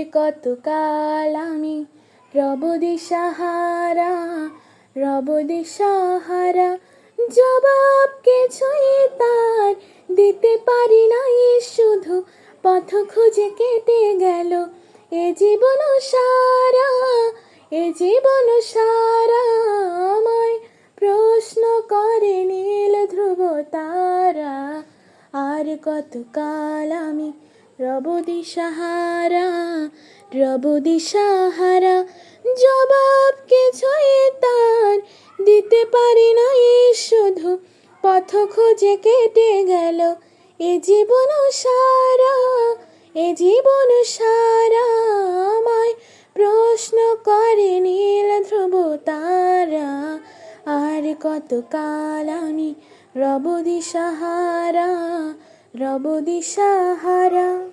কতকাল আমি রব দিশাহারা, রব দিশাহারা। জবাব কিছুই তার দিতে পারি নাই, শুধু পথ খুঁজে কেটে গেল এ জীবন সারা, এ জীবন সারা। আমায় প্রশ্ন করে নীল ধ্রুব তারা, আর কতকাল আমি রব দিশাহারা, রব দিশাহারা। জবাব কিছুই তার দিতে পারি নাই, শুধু পথ খুঁজে কেটে গেল এ জীবন সারা, এ জীবন সারা। আমায় প্রশ্ন করে নীল ধ্রুব তারা, আর কতকাল আমি রব দিশাহারা, রব দিশাহারা।